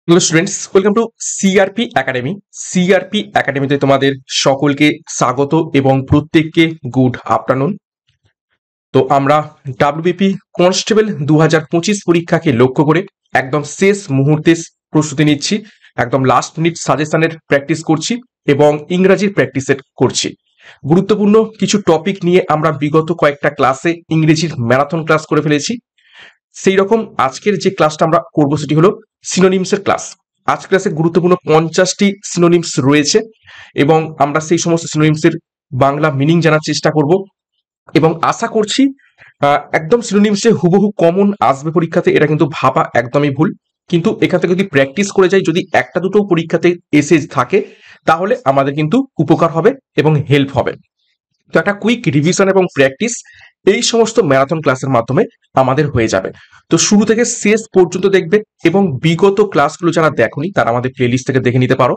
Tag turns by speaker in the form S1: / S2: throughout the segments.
S1: Hello students, welcome to CRP academy. CRP একাডেমিতে তোমাদের সকলকে স্বাগত এবং প্রত্যেককে গুড আফটারনুন। তো আমরা ডাব্লিউবিপি কনস্টেবল 2025 পরীক্ষাকে লক্ষ্য করে একদম শেষ মুহূর্তে প্রস্তুতি নিচ্ছি, একদম লাস্ট মিনিট সাজেশনের প্র্যাকটিস করছি এবং ইংরাজির প্র্যাকটিস করছি। গুরুত্বপূর্ণ কিছু টপিক নিয়ে আমরা বিগত কয়েকটা ক্লাসে ইংরেজির ম্যারাথন ক্লাস করে ফেলেছি। সেই রকম আজকের যে ক্লাসটা আমরা করবো সেটি হলো সিনোনিমসের ক্লাস। আজ ক্লাসে গুরুত্বপূর্ণ 50টি সিনোনিমস রয়েছে এবং আমরা সেই সমস্ত সিনোনিমসের বাংলা মিনিং জানার চেষ্টা করব এবং আশা করছি একদম সিনোনিমসে হুবহু কমন আসবে পরীক্ষাতে, এটা কিন্তু ভাবা একদমই ভুল। কিন্তু এখান থেকে যদি প্র্যাকটিস করে যাই, যদি একটা দুটো পরীক্ষাতে এসে থাকে, তাহলে আমাদের কিন্তু উপকার হবে এবং হেল্প হবে। তো একটা কুইক রিভিশন এবং প্র্যাকটিস এই সমস্ত ম্যারাথন ক্লাসের মাধ্যমে আমাদের হয়ে যাবে। তো শুরু থেকে শেষ পর্যন্ত দেখবে এবং বিগত ক্লাসগুলো যারা দেখোনি তারা আমাদের প্লেলিস্ট থেকে দেখে নিতে পারো।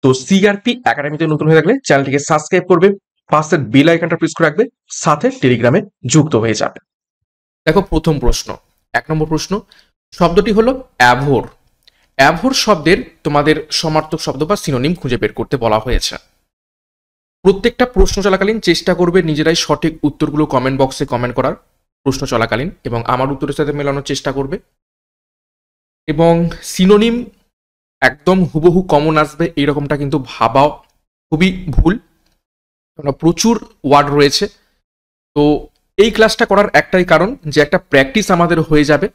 S1: তো সিআরপি একাডেমিতে নতুন হয়ে থাকলে চ্যানেলটিকে সাবস্ক্রাইব করবে, পাশের বেল আইকনটা প্রেস করে রাখবে, সাথে টেলিগ্রামে যুক্ত হয়ে যাবে।
S2: দেখো, প্রথম প্রশ্ন, 1 নম্বর প্রশ্ন, শব্দটি হলো অ্যাভোর। অ্যাভোর শব্দের তোমাদের সমার্থক শব্দ বা সিনোনিম খুঁজে বের করতে বলা হয়েছে। প্রত্যেকটা প্রশ্ন চলাকালীন চেষ্টা করবে নিজেরাই সঠিক উত্তরগুলো কমেন্ট বক্সে কমেন্ট করার প্রশ্ন চলাকালীন, এবং আমার উত্তরের সাথে মেলানোর চেষ্টা করবে। এবং সিনোনিম একদম হুবহু কমন আসবে এইরকমটা কিন্তু ভাবাও খুবই ভুল, কারণ প্রচুর ওয়ার্ড রয়েছে। তো এই ক্লাসটা করার একটাই কারণ যে একটা প্র্যাকটিস আমাদের হয়ে যাবে,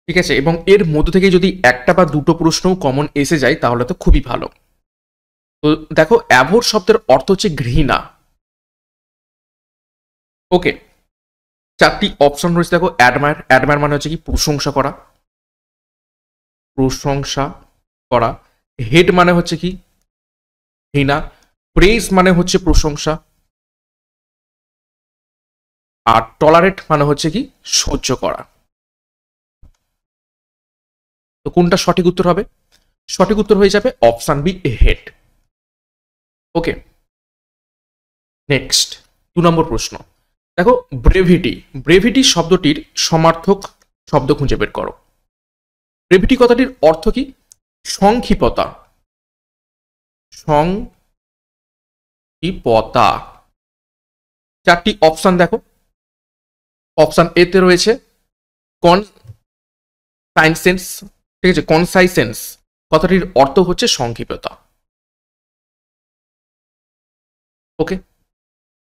S2: ঠিক আছে, এবং এর মধ্যে থেকে যদি একটা বা দুটো প্রশ্নও কমন এসে যায় তাহলে তো খুবই ভালো। তো দেখো, অ্যাভোর শব্দের অর্থ হচ্ছে ঘৃণা। ওকে, 4টি অপশন রয়েছে। দেখো, অ্যাডমায়ার, অ্যাডমায়ার মানে হচ্ছে কি প্রশংসা করা, প্রশংসা করা। হেট মানে হচ্ছে কি ঘৃণা। প্রেজ মানে হচ্ছে প্রশংসা। আর টলারেট মানে হচ্ছে কি সহ্য করা। তো কোনটা সঠিক উত্তর হবে? সঠিক উত্তর হয়ে যাবে অপশন বি, হেট। ওকে, নেক্সট 2 নম্বর প্রশ্ন। দেখো, ব্রেভিটি। ব্রেভিটি শব্দটির সমার্থক শব্দ খুঁজে বের করো। ব্রেভিটি কথাটির অর্থ কি? সংক্ষিপ্ততা। সংক্ষিপ্ততা। 4টি অপশন দেখো। অপশন এ তে রয়েছে কনসাইসেন্স, ঠিক আছে, কনসাইসেন্স কথাটির অর্থ হচ্ছে সংক্ষিপ্ততা। ওকে,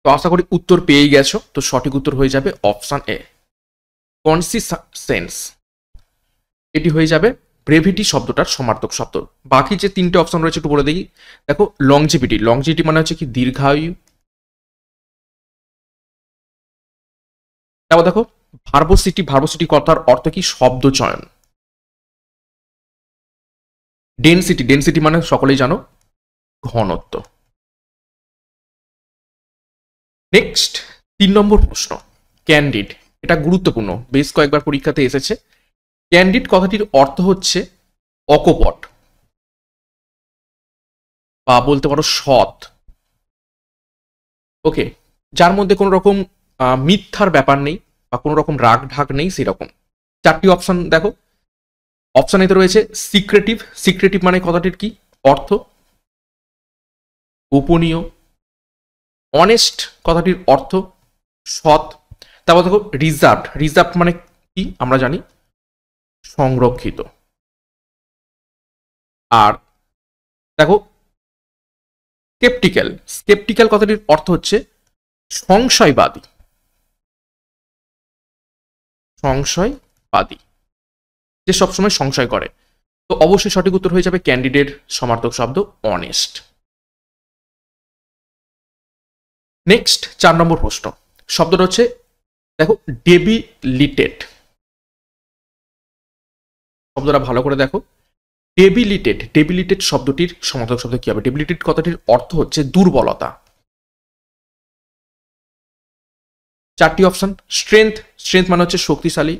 S2: তো আশা করি উত্তর পেয়েই গেছো। তো সঠিক উত্তর হয়ে যাবে অপশন এ, কনসিসেন্স। এটি হয়ে যাবে ব্রেভিটি শব্দটার সমার্থক শব্দ। বাকি যে 3টে অপশন রয়েছে একটু বলে দেখি। দেখো, লংজিভিটি। লংজিভিটি মানে হচ্ছে কি দীর্ঘায়ু। তারপর দেখো, ভার্বোসিটি। ভার্বোসিটি কথার অর্থ কি শব্দ চয়ন। ডেনসিটি। ডেনসিটি মানে সকলেই জানো ঘনত্ব। নেক্সট 3 নম্বর প্রশ্ন, ক্যান্ডিড। এটা গুরুত্বপূর্ণ, বেশ কয়েকবার পরীক্ষাতে এসেছে। ক্যান্ডিড কথাটির অর্থ হচ্ছে অকপট, বা বলতে পারো সৎ। ওকে, যার মধ্যে কোনো রকম মিথ্যার ব্যাপার নেই বা কোনো রকম রাগ ঢাক নেই সেরকম। 4টি অপশন দেখো। অপশন এতে রয়েছে সিক্রেটিভ। সিক্রেটিভ মানে কথাটির কি অর্থ? গোপনীয়। অনেস্ট কথাটির অর্থ সৎ। তারপর দেখো, রিজার্ভ। রিজার্ভ মানে কি আমরা জানি সংরক্ষিত। আর দেখো, স্কেপটিক্যাল। স্কেপটিক্যাল কথাটির অর্থ হচ্ছে সংশয়বাদী। সংশয়বাদী, যে সবসময় সংশয় করে। তো অবশ্যই সঠিক উত্তর হয়ে যাবে ক্যান্ডিডেট সমার্থক শব্দ অনেস্ট। নেক্সট 4 নম্বর প্রশ্ন, শব্দটা হচ্ছে দেখো ডেবিলিটেড। শব্দটা ভালো করে দেখো, ডেবিলিটেড। ডেবিলিটেড শব্দটির সমার্থক শব্দ কি হবে? ডেবিলিটেড কথাটির অর্থ হচ্ছে দুর্বলতা। 4টি অপশন। স্ট্রেংথ। স্ট্রেংথ মানে হচ্ছে শক্তিশালী।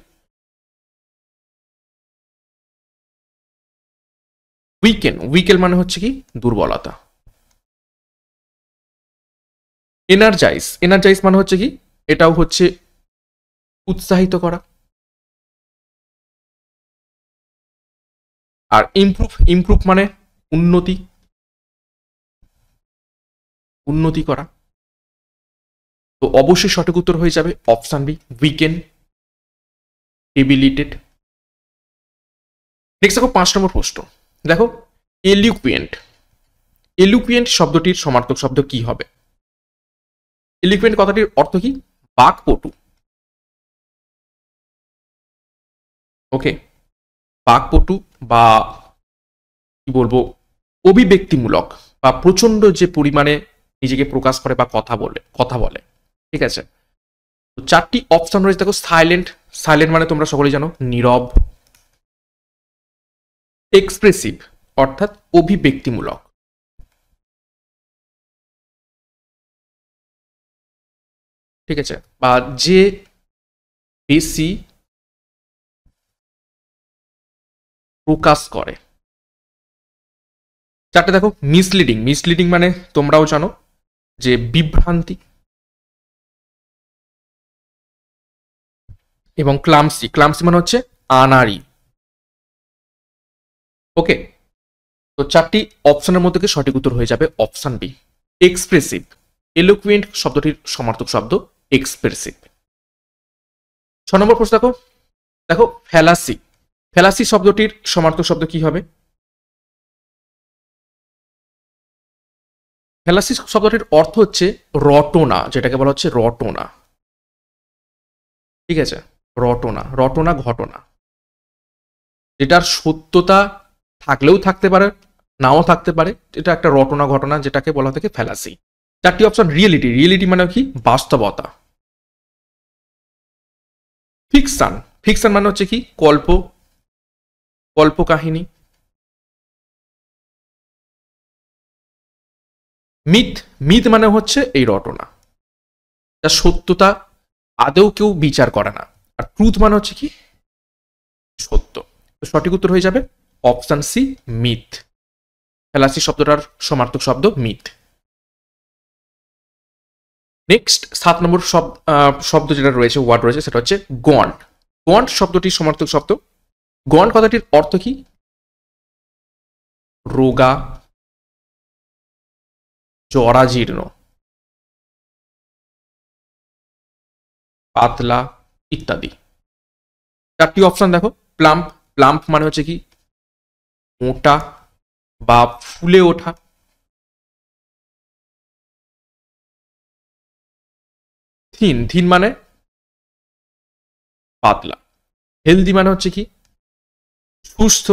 S2: উইকেন। উইকেন মানে হচ্ছে কি দুর্বলতা। এনার্জাইজ। এনার্জাইজ মানে হচ্ছে কি, এটাও হচ্ছে উৎসাহিত করা। আর ইমপ্রুভ, ইমপ্রুভ মানে উন্নতি, উন্নতি করা। তো অবশ্যই সঠিক উত্তর হয়ে যাবে অপশন বি, উইকেন, ডেবিলিটেড। নেক্সট দেখো 5 নম্বর প্রশ্ন। দেখো এলুকুয়েন্ট, এলুকুয়েন্ট শব্দটির সমার্থক শব্দ কি হবে? এলুকুয়েন্ট কথাটির অর্থ কি? বাকপটু। ওকে, বাকপটু বা কি বলবো, অভিব্যক্তিমূলক বা প্রচন্ড যে পরিমাণে নিজেকে প্রকাশ করে বা কথা বলে, ঠিক আছে। তো 4টি অপশন রয়েছে দেখো। সাইলেন্ট, সাইলেন্ট মানে তোমরা সকলেই জানো নীরব। এক্সপ্রেসিভ অর্থাৎ অভিব্যক্তিমূলক। ঠিক আছে, বা যে বেশি প্রকাশ করে। 4টে দেখো মিসলিডিং, মিসলিডিং মানে তোমরাও জানো যে বিভ্রান্তি। এবং ক্লামসি, ক্লামসি মানে হচ্ছে আনাড়ি। ওকে, তো 4টি অপশনের মধ্যে সঠিক উত্তর হয়ে যাবে অপশন বি, এক্সপ্রেসিভ। এলোকুয়েন্ট শব্দটির সমার্থক শব্দ এক্সপ্রেসিভ। 6 নম্বর প্রশ্ন দেখো, দেখো ফ্যালাসি, ফ্যালাসি শব্দটির সমার্থক শব্দ কি হবে? ফ্যালাসি শব্দটির অর্থ হচ্ছে রটনা, যেটাকে বলা হচ্ছে রটনা। ঠিক আছে, রটনা, রটনা ঘটনা, যেটার সত্যতা থাকলেও থাকতে পারে, নাও থাকতে পারে, এটা একটা রটনা ঘটনা, যেটাকে বলা থাকে ফ্যালাসি। 4টি অপশন রিয়েলিটি, রিয়েলিটি মানে কি? বাস্তবতা। ফিকশন, ফিকশন মানে হচ্ছে কি? কল্প, কল্প কাহিনী। মিথ, মিথ মানে হচ্ছে এই রটনা, যার সত্যতা আদৌ কেউ বিচার করে না। আর ট্রুথ মানে হচ্ছে কি? সত্য। তো সঠিক উত্তর হয়ে যাবে অপশন সি, মিথ। ফ্যালাসি শব্দটার সমার্থক শব্দ মিথ। নেক্সট 7 নম্বর শব্দ যেটা রয়েছে, ওয়ার্ড রয়েছে, সেটা হচ্ছে গন্ড। গন্ড শব্দটির সমার্থক শব্দ, গন্ড কথাটির অর্থ কি? রোগা, জরাজীর্ণ, পাতলা ইত্যাদি। 4টি অপশন দেখো। প্লাম্প, প্লাম্প মানে হচ্ছে কি? মোটা বা ফুলে ওঠা। থিন, থিন মানে পাতলা। হেলদি মানে হচ্ছে কি? সুস্থ।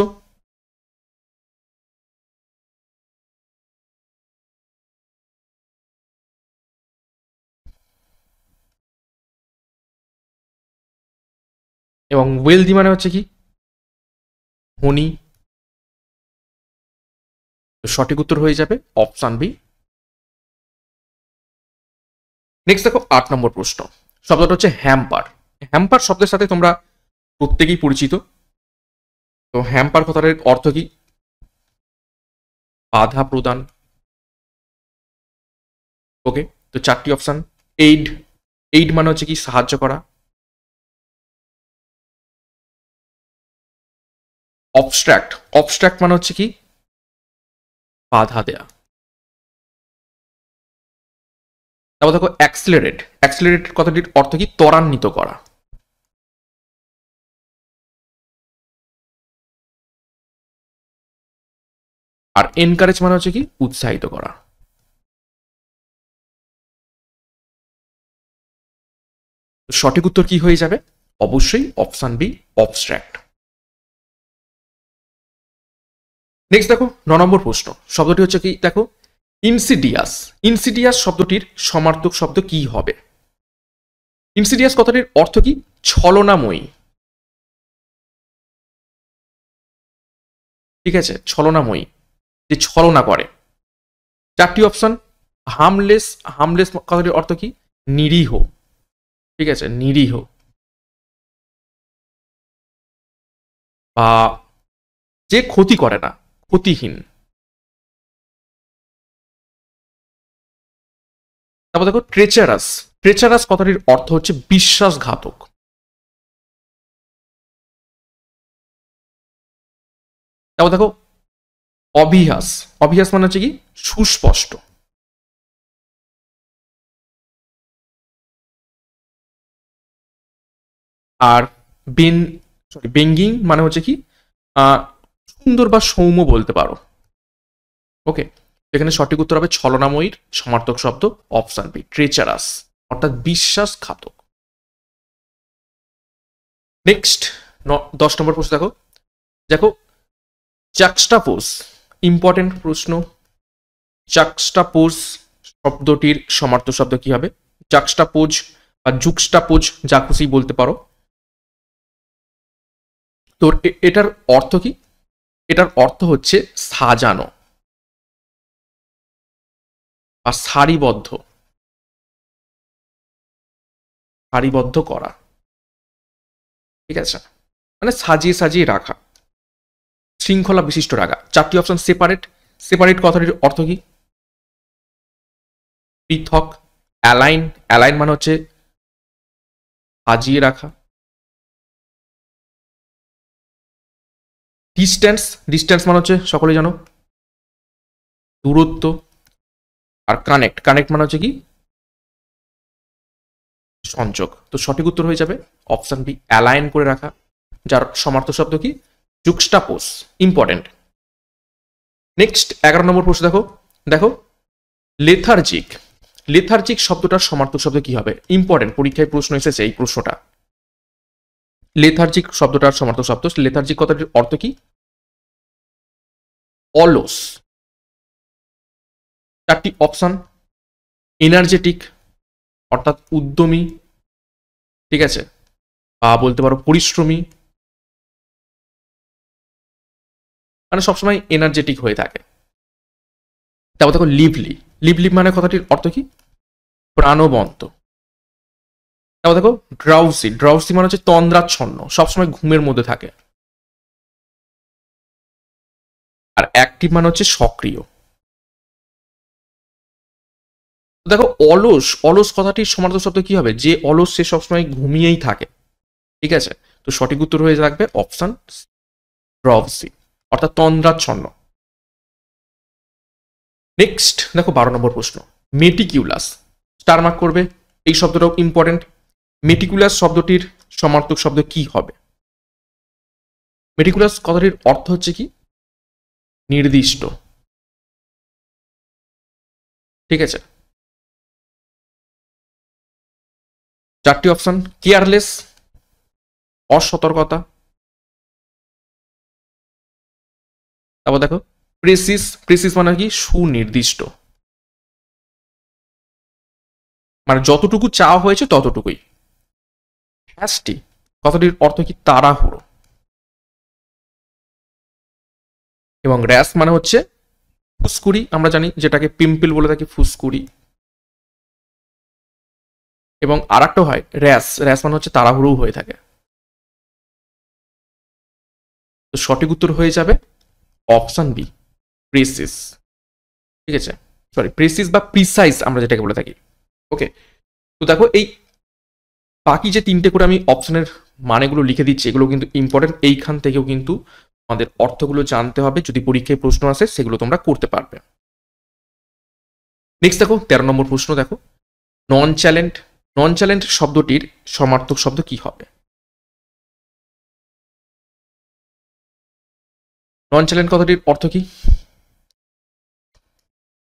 S2: এবং ওয়েলদি মানে হচ্ছে কি? ধনী। সঠিক উত্তর হয়ে যাবে অপশন বি। নেক্সট দেখো 8 নম্বর প্রশ্ন। শব্দটা হচ্ছে হ্যাম্পার। হ্যাম্পার শব্দের সাথে তোমরা প্রত্যেকেই পরিচিত। তো হ্যাম্পার কথাটার অর্থ কি? বাধা প্রদান। ওকে, তো 4টি অপশন। এইড, এইড মানে হচ্ছে কি? সাহায্য করা। অবস্ট্রাক্ট, অবস্ট্রাক্ট মানে হচ্ছে কি? বাধা দেয়া। তারপর দেখো অ্যাক্সিলারেট, অ্যাক্সিলারেট কথাটির অর্থ কি? ত্বরান্বিত করা। আর এনকারেজ মানে হচ্ছে কি? উৎসাহিত করা। সঠিক উত্তর কি হয়ে যাবে? অবশ্যই অপশন বি, অবস্ট্রাক্ট। নেক্সট দেখো 9 নম্বর প্রশ্ন। শব্দটি হচ্ছে কি? দেখো ইনসিডিয়াস। ইনসিডিয়াস শব্দটির সমার্থক শব্দ কি হবে? ইনসিডিয়াস কথাটির অর্থ কি? ছলনাময়ী। ঠিক আছে, ছলনাময়ী, যে ছলনা করে। 4টি অপশন। হার্মলেস, হার্মলেস কথাটির অর্থ কি? নিরীহ। ঠিক আছে, নিরীহ বা যে ক্ষতি করে না, ক্ষতিহীন। তারপর দেখো ট্রেচারাস। ট্রেচারাস কথাটির অর্থ হচ্ছে বিশ্বাসঘাতক। তারপর দেখো অভিহাস, অভিহাস মানে হচ্ছে কি সুস্পষ্ট। আর বেঙ্গিং মানে হচ্ছে কি সুন্দর বা সৌম্য বলতে পারো। ওকে, এখানে সঠিক উত্তর হবে ছলনাময়ীর সমার্থক শব্দ অপশন বি ট্রেচারাস, অর্থাৎ বিশ্বাসঘাতক। নেক্সট 10 নম্বর প্রশ্ন দেখো, দেখো জাক্সটাপোজ, ইম্পর্টেন্ট প্রশ্ন। জাক্সটাপোজ শব্দটির সমার্থক শব্দ কি হবে? জাক্সটাপোজ বা জুক্সটাপোজ যা খুশি বলতে পারো। তো এটার অর্থ কি? এটার অর্থ হচ্ছে সাজানো বা সারিবদ্ধ, সারিবদ্ধ করা, ঠিক আছে, মানে সাজিয়ে সাজিয়ে রাখা, শৃঙ্খলা বিশিষ্ট রাখা। 4টি অপশন। সেপারেট, সেপারেট কথাটির অর্থ কি? পৃথক। অ্যালাইন, অ্যালাইন মানে হচ্ছে সাজিয়ে রাখা। ডিস্টেন্স, ডিস্টেন্স মানে হচ্ছে সকলে জানো দূরত্ব। আর কানেক্ট, কানেক্ট মানে হচ্ছে কি সংযোগ। তো সঠিক উত্তর হয়ে যাবে অপশন বি অ্যালাইন করে রাখা, যার সমার্থক শব্দ কি জুক্সটাপোজ। ইম্পর্টেন্ট। নেক্সট 11 নম্বর প্রশ্ন দেখো, দেখো লেথার্জিক, লেথার্জিক শব্দটার সমার্থক শব্দ কি হবে? ইম্পর্টেন্ট, পরীক্ষায় প্রশ্ন এসেছে এই প্রশ্নটা। লেথার্জিক শব্দটার সমার্থক শব্দ, লেথার্জিক কথাটির অর্থ কি? অলস। 4টি অপশন। এনার্জেটিক অর্থাৎ উদ্যমী, ঠিক আছে, বা বলতে পারো পরিশ্রমী, মানে সবসময় এনার্জেটিক হয়ে থাকে। তারপর দেখো লিভলি, লিভলি মানে কথাটির অর্থ কি? প্রাণবন্ত। তারপর দেখো ড্রাউসি, ড্রাউসি মানে হচ্ছে তন্দ্রাচ্ছন্ন, সবসময় ঘুমের মধ্যে থাকে। আর অ্যাক্টিভ মানে হচ্ছে সক্রিয়। দেখো অলস, অলস কথাটির সমার্থক শব্দ কি হবে? যে অলস সে সবসময় ঘুমিয়েই থাকে, ঠিক আছে। তো সঠিক উত্তর হয়ে থাকবে অপশন ড্রাউসি, অর্থাৎ তন্দ্রাচ্ছন্ন। নেক্সট দেখো 12 নম্বর প্রশ্ন, মেটিকিউলাস, স্টার মার্ক করবে, এই শব্দটাও ইম্পর্টেন্ট। মেটিকুলাস শব্দটির সমার্থক শব্দ কি হবে? মেটিকুলাস কথাটির অর্থ হচ্ছে কি নির্দিষ্ট, ঠিক আছে। 4টি অপশন। কেয়ারলেস, অসতর্কতা। তারপর দেখো প্রেসিস, প্রেসিস মানে কি সুনির্দিষ্ট, মানে যতটুকু চাওয়া হয়েছে ততটুকুই। হ্যাস্টি কথাটির অর্থ কি তাড়াহুড়ো। এবং র্যাশ মানে হচ্ছে ফুসকুড়ি, আমরা জানি যেটাকে পিম্পল বলে থাকি, ফুসকুড়ি। এবং আর একটা হয় র্যাশ, র্যাশ মানে হচ্ছে তাড়াহুড়ো হয়ে থাকে। তো সঠিক উত্তর হয়ে যাবে অপশন বি প্রেসিস, ঠিক আছে, সরি প্রেসিস বা প্রিসাইজ আমরা যেটাকে বলে থাকি। ওকে, তো দেখো এই বাকি যে 3টে করে আমি অপশনের মানেগুলো লিখে দিচ্ছি, এগুলো কিন্তু ইম্পর্টেন্ট। এইখান থেকেও কিন্তু আমাদের অর্থগুলো জানতে হবে, যদি পরীক্ষায় প্রশ্ন আসে সেগুলো তোমরা করতে পারবে। নেক্সট দেখো 13 নম্বর প্রশ্ন, দেখো নন চ্যালেন্ট, নন চ্যালেন্ট শব্দটির সমার্থক শব্দ কি হবে? নন চ্যালেন্ট কথাটির অর্থ কি?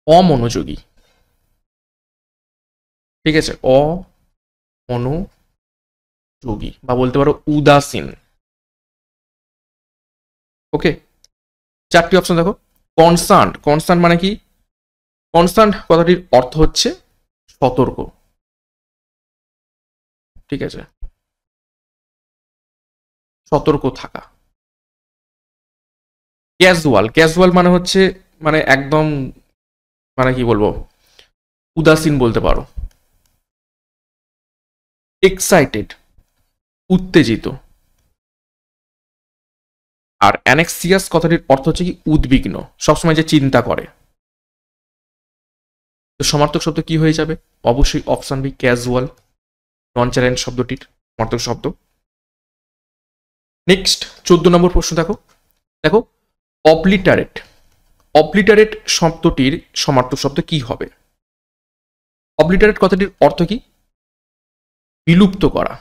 S2: অমনোযোগী, ঠিক আছে, অমনোযোগী বা বলতে পারো উদাসীন। ওকে, 4টি অপশন দেখো। কনসার্ন, কনসার্ন মানে কি? কনসার্ন কথাটির অর্থ হচ্ছে সতর্ক, ঠিক আছে, সতর্ক থাকা। ক্যাজুয়াল, ক্যাজুয়াল মানে হচ্ছে মানে একদম মানে কি বলবো উদাসীন বলতে পারো। এক্সাইটেড উত্তেজিত। আর অ্যানেক্সিয়াস কথাটির অর্থ হচ্ছে কি উদ্বিগ্ন, সবসময় যে চিন্তা করে। তো সমার্থক শব্দ কি হয়ে যাবে? অবশ্যই অপশন বি ক্যাজুয়াল, নন চ্যালেঞ্জ শব্দটির সমার্থক শব্দ। নেক্সট 14 নম্বর প্রশ্ন দেখো, দেখো অবলিটারেট, অবলিটারেট শব্দটির সমার্থক শব্দ কি হবে? অবলিটারেট কথাটির অর্থ কি? বিলুপ্ত করা,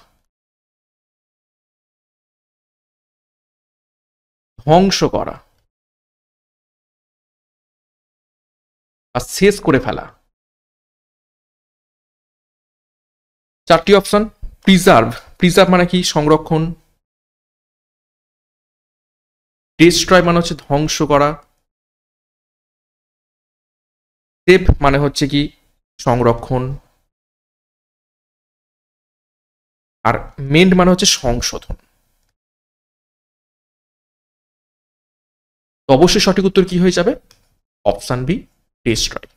S2: ধ্বংস করা বা শেষ করে ফেলা। চারটি অপশন। প্রিজার্ভ, প্রিজার্ভ মানে কি? সংরক্ষণ। ডিস্ট্রয় মানে হচ্ছে ধ্বংস করা। সেভ মানে হচ্ছে কি? সংরক্ষণ। আর মেন্ড মানে হচ্ছে সংশোধন। তো অবশ্যই সঠিক উত্তর কি হয়ে যাবে? Option B, destroy.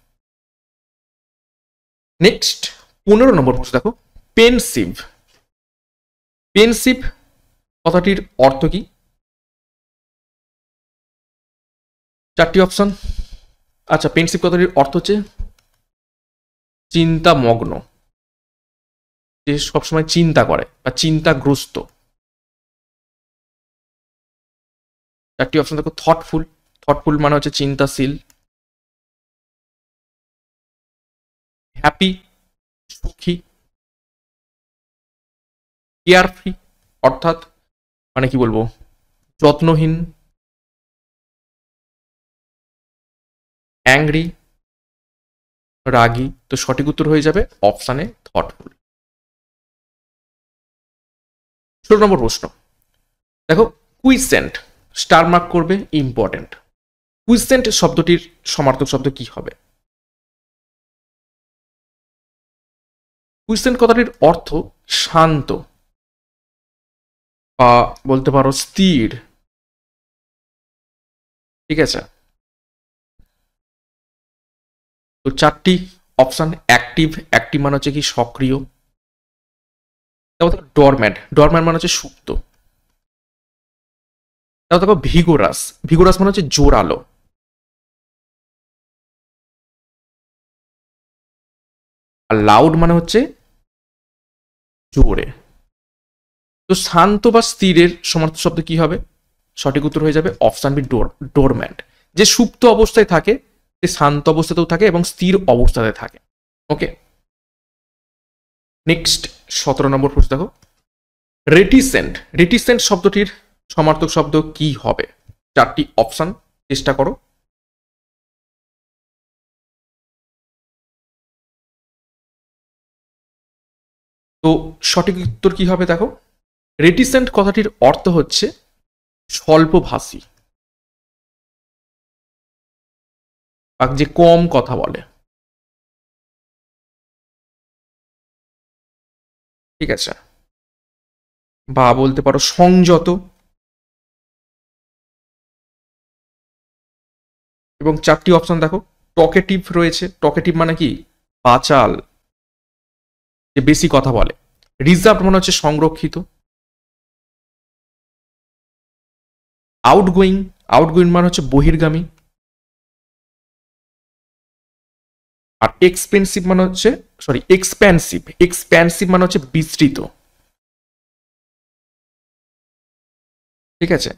S2: নেক্সট 15 নম্বর প্রশ্ন দেখো, পেনসিভ। পেনসিভ কথাটির অর্থ কি? চারটি অপশন। আচ্ছা, পেনসিভ কথাটির অর্থ হচ্ছে চিন্তামগ্ন, যে সবসময় চিন্তা করে বা চিন্তাগ্রস্ত। চারটি অপশন দেখো, থটফুল, থটফুল মানে হচ্ছে চিন্তাশীল। হ্যাপি, সুখী। কেয়ারফ্রি অর্থাৎ মানে কি বলবো, যত্নহীন। অ্যাংরি, রাগী। তো সঠিক উত্তর হয়ে যাবে অপশানে থটফুল। 16 নম্বর প্রশ্ন দেখো, কুইসেন্ট, স্টার মার্ক করবে, ইম্পর্টেন্ট। কুইসেন্ট শব্দটির সমার্থক শব্দ কি হবে? কুইসেন্ট কথাটির অর্থ শান্ত বা বলতে পারো স্থির। ঠিক আছে, তো চারটি অপশন। অ্যাক্টিভ, অ্যাক্টিভ মানে হচ্ছে কি? সক্রিয়। তারপর ডরম্যাট, ডরম্যাট মানে হচ্ছে সুপ্ত। তারপর দেখো ভিগোরাস, ভিগোরাস মানে হচ্ছে জোরালো। আর লাউড মানে হচ্ছে জোরে। তো শান্ত বা স্থিরের সমার্থক শব্দ কি হবে? সঠিক উত্তর হয়ে যাবে অপশন বি, ডোরম্যাট। যে সুপ্ত অবস্থায় থাকে, সে শান্ত অবস্থাতেও থাকে এবং স্থির অবস্থাতে থাকে। ওকে, নেক্সট 17 নম্বর প্রশ্ন দেখো, রেটিসেন্ট। রেটিসেন্ট শব্দটির সমার্থক শব্দ কি হবে? চারটি অপশন, চেষ্টা করো। তো সঠিক উত্তর কি হবে দেখো, রেটিসেন্ট কথাটির অর্থ হচ্ছে স্বল্পভাষী, আর যে কম কথা বলে। ঠিক আছে, বা বলতে পারো সংযত। এবং চারটি অপশন দেখো, টকেটিভ রয়েছে। টকেটিভ মানে কি? বাচাল, যে বেশি কথা বলে। রিজার্ভ মানে হচ্ছে সংরক্ষিত। আউটগোয়িং, আউটগোয়িং মানে হচ্ছে বহির্গামী। আর এক্সপেন্সিভ মানে হচ্ছে, সরি, এক্সপ্যান্সিভ, এক্সপ্যান্সিভ মানে হচ্ছে বিস্তৃত। ঠিক আছে,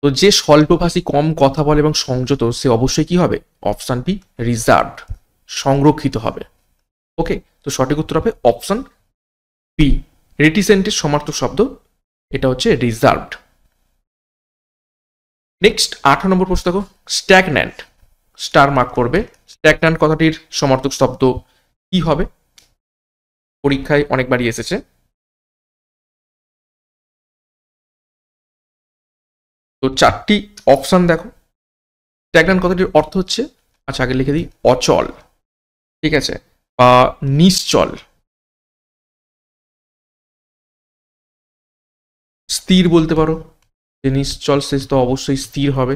S2: তো যে স্বল্পভাষী, কম কথা বলে এবং সংযত, সে অবশ্যই কি হবে? অপশন বি, রিজার্ভড, সংরক্ষিত হবে। ওকে, তো সঠিক উত্তর হবে অপশন বি, রেটিসেন্টের সমার্থক শব্দ এটা হচ্ছে রিজার্ভড। নেক্সট 18 নম্বর প্রশ্ন দেখো, স্ট্যাগন্যান্ট, স্টার মার্ক করবে। স্ট্যাগন্যান্ট কথাটির সমার্থক শব্দ কি হবে? পরীক্ষায় অনেকবারই এসেছে। তো চারটি অপশন দেখো। স্ট্যাগন্যান্ট কথাটির অর্থ হচ্ছে, আচ্ছা আগে লিখে দিই, অচল। ঠিক আছে, বা নিশ্চল। স্থির বলতে পারো, যে নিশ্চল শেষ তো অবশ্যই স্থির হবে।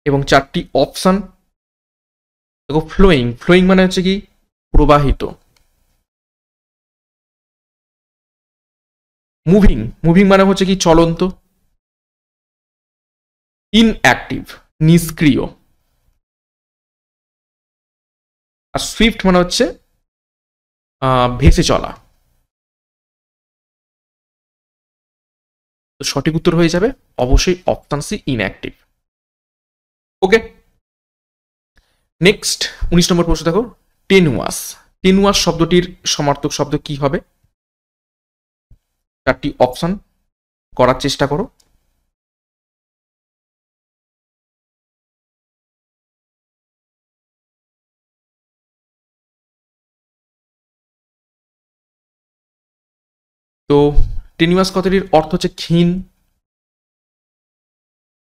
S2: এবং চারটি অপশন দেখো, ফ্লোয়িং, ফ্লোয়িং মানে হচ্ছে কি? প্রবাহিত। মুভিং, মুভিং মানে হচ্ছে কি? চলন্ত। ইনঅ্যাক্টিভ, নিষ্ক্রিয়। আর সুইফট মানে হচ্ছে ভেসে চলা। তো সঠিক উত্তর হয়ে যাবে অবশ্যই অপশন সি, ইনঅ্যাক্টিভ। ওকে, নেক্সট 19 নম্বর প্রশ্ন দেখো, টেনুয়াস। টেনুয়াস শব্দটির সমার্থক শব্দ কি হবে? 4টি অপশন করার চেষ্টা করো। তো টেনুয়াস কথাটির অর্থ হচ্ছে ক্ষীণ,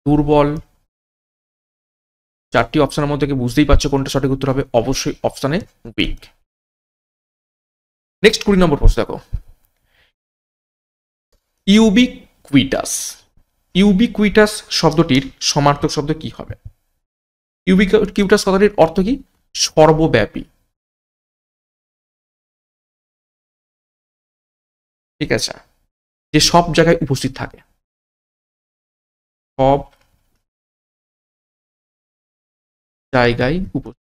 S2: দুর্বল। 4টি অপশনের মধ্যে থেকে বুঝতেই পারছো কোনটা সঠিক উত্তর হবে, অবশ্যই অপশনে উইক। নেক্সট 20 নম্বর প্রশ্ন দেখো, ইউবিকুইটাস। ইউবিকুইটাস শব্দটির সমার্থক শব্দ কি হবে? ইউবিকুইটাস কথাটির অর্থ কি? সর্বব্যাপী। ঠিক আছে, যে সব জায়গায় উপস্থিত থাকে, সব জায়গায় উপস্থিত।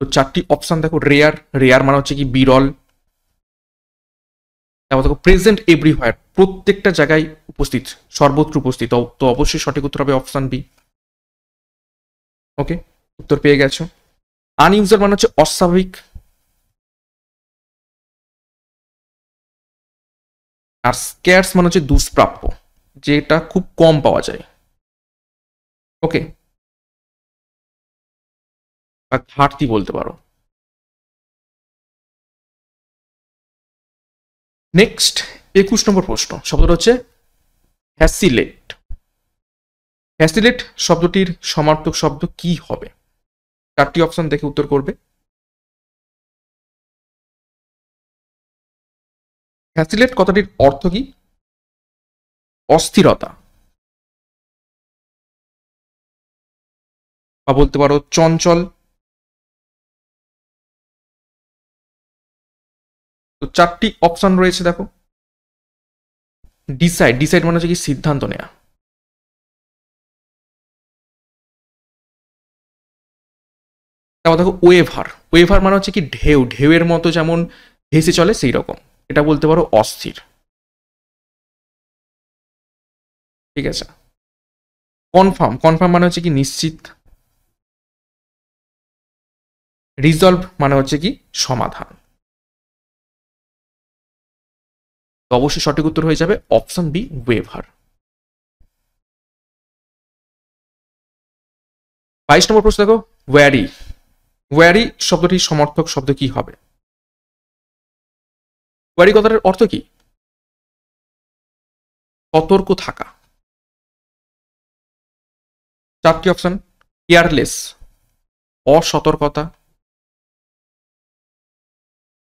S2: তো 4টি অপশন দেখো, রেয়ার। রেয়ার মানে হচ্ছে কি বিরল। তারপর দেখো প্রেজেন্ট এভরিহোয়ার, প্রত্যেকটা জায়গায় উপস্থিত, সর্বত্র উপস্থিত। তো অবশ্যই সঠিক উত্তর হবে অপশন বি। ওকে, উত্তর পেয়ে গেছো। আনইউজার মানে হচ্ছে অস্বাভাবিক। আর স্ক্যার্স মানে হচ্ছে দুষ্প্রাপ্য, যেটা খুব কম পাওয়া যায়। ওকে, বা ঘাটতি বলতে পারো। নেক্সট 21 নম্বর প্রশ্ন, শব্দটা হচ্ছে হ্যাসিলেট। হ্যাসিলেট শব্দটির সমার্থক শব্দ কি হবে? 4টি অপশন দেখে উত্তর করবে। হ্যাসিলেট কথাটির অর্থ কি? অস্থিরতা, বা বলতে পারো চঞ্চল। তো 4টি অপশন রয়েছে দেখো। ডিসাইড। ডিসাইড মানে হচ্ছে কি সিদ্ধান্ত নেওয়া। তারপর দেখো ওয়েভার। ওয়েভার মানে হচ্ছে কি ঢেউ। ঢেউয়ের মতো যেমন ভেসে চলে সেই রকম, এটা বলতে পারো অস্থির। ঠিক আছে। কনফার্ম। কনফার্ম মানে হচ্ছে কি নিশ্চিত। রিজলভ মানে হচ্ছে কি সমাধান। তো অবশ্যই সঠিক উত্তর হয়ে যাবে অপশন বি, ওয়েভার। 22 নম্বর প্রশ্ন দেখো, ওয়ারি। ওয়ারি শব্দটির সমর্থক শব্দ কি হবে? ওয়ারি কথাটার অর্থ কি? সতর্ক থাকা। 4টি অপশন, কেয়ারলেস, অসতর্কতা,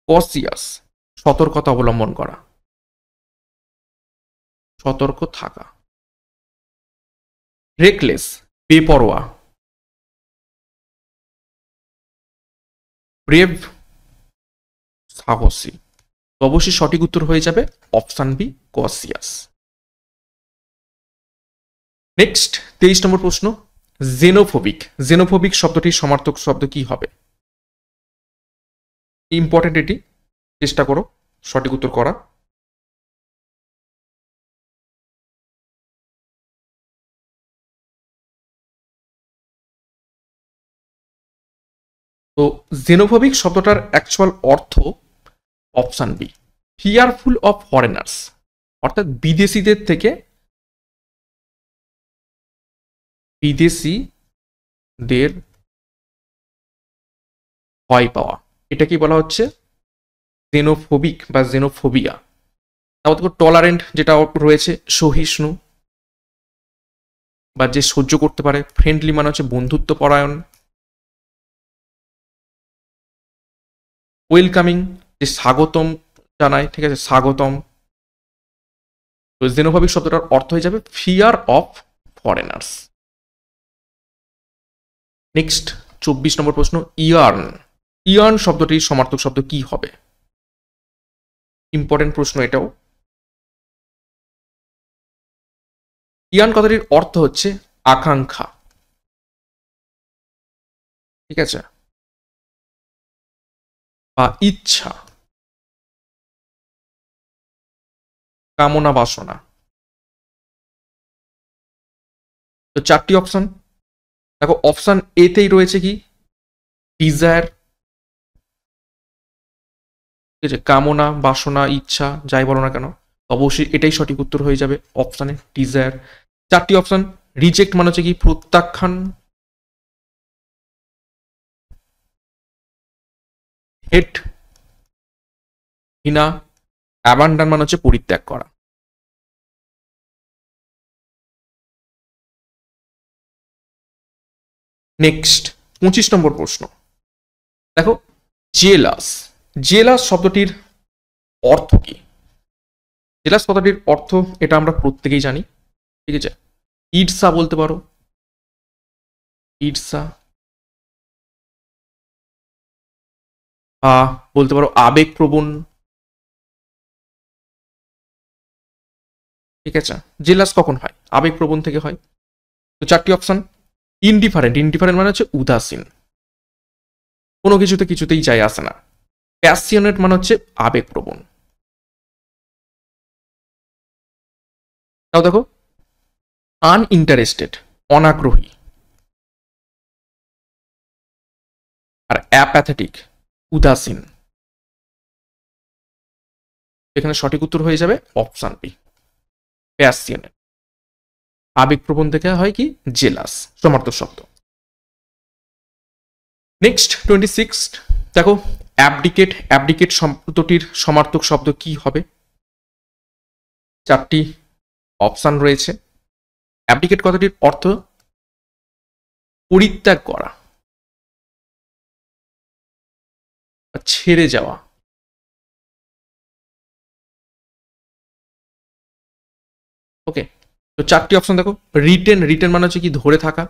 S2: কসিয়াস, সতর্কতা অবলম্বন করা, সতর্ক থাকা, রেকলেস, বেপরোয়া, ব্রেভ, সাহসী। তো অবশ্যই সঠিক উত্তর হয়ে যাবে অপশন বি, কসিয়াস। নেক্সট 23 নম্বর প্রশ্ন, জেনোফোবিক। জেনোফোবিক শব্দটির সমার্থক শব্দ কি হবে? ইম্পর্টেন্ট, এটি চেষ্টা করো সঠিক উত্তর করা। তো জেনোফোবিক শব্দটার অ্যাকচুয়াল অর্থ option B, fearful of foreigners, অর্থাৎ বিদেশিদের থেকে, বিদেশিদের ভয় পাওয়া, এটাকেই বলা হচ্ছে জেনোফোবিক বা জেনোফোবিয়া। তারপর টলারেন্ট, যেটা রয়েছে সহিষ্ণু বা যে সহ্য করতে পারে। ফ্রেন্ডলি মানে হচ্ছে বন্ধুত্ব পরায়ণ। ওয়েলকামিং, যে স্বাগতম জানায়, ঠিক আছে, স্বাগতম। তো জেনোফোবিক শব্দটার অর্থ হয়ে যাবে ফিয়ার অফ ফরেনার্স। নেক্সট 24 নম্বর প্রশ্ন, ইয়ার্ন। ইয়ার্ন শব্দটির সমার্থক শব্দ কি হবে? ইম্পর্টেন্ট প্রশ্ন এটাও। ইয়ার্ন কথাটির অর্থ হচ্ছে আকাঙ্ক্ষা। ঠিক আছে, বা ইচ্ছা, কামনা বাসনা। তো চারটি অপশন দেখো, অপশন এতেই রয়েছে কি ডিজায়ার, ঠিক আছে, কামনা, বাসনা, ইচ্ছা, যাই বলো না কেন, অবশ্যই এটাই সঠিক উত্তর হয়ে যাবে অপশানে ডিজায়ার। চারটি অপশন, রিজেক্ট মানে হচ্ছে কি প্রত্যাখ্যান, হেট ঘৃণা, অ্যাবান্ডন মানে হচ্ছে পরিত্যাগ করা। নেক্সট 25 নম্বর প্রশ্ন দেখো, জেলাস, জেলাস শব্দটির অর্থ কি? জেলাস কথাটির অর্থ এটা আমরা প্রত্যেকেই জানি, ঠিক আছে, ঈর্ষা বলতে পারো, ঈর্ষা, বলতে পারো আবেগপ্রবণ, ঠিক আছে। জেলাস কখন হয়? আবেগপ্রবণ থেকে হয়। তো চারটি অপশন, ইনডিফারেন্ট, ইনডিফারেন্ট মানে হচ্ছে উদাসীন, কোনো কিছুতে কিছুতেই যায় আসে না। প্যাশনেট মানে হচ্ছে আবেগপ্রবণ। তাও দেখো, আনইন্টারেস্টেড অনাগ্রহী, আর অ্যাপ্যাথেটিক উদাসীন। এখানে সঠিক উত্তর হয়ে যাবে অপশন বি, প্যাশনেট। আবেগপ্রবণ থেকে হয় কি জেলাস, সমার্থক শব্দ। নেক্সট 26 দেখো, অ্যাবডিকেট, অ্যাবডিকেট শব্দটির সমার্থক শব্দ কি হবে? চারটি অপশন রয়েছে। অ্যাবডিকেট কথাটির অর্থ পরিত্যাগ করা, ছেড়ে যাওয়া। ওকে, তো চারটি অপশন দেখো, রিটেন, রিটেন মানে হচ্ছে কি ধরে থাকা।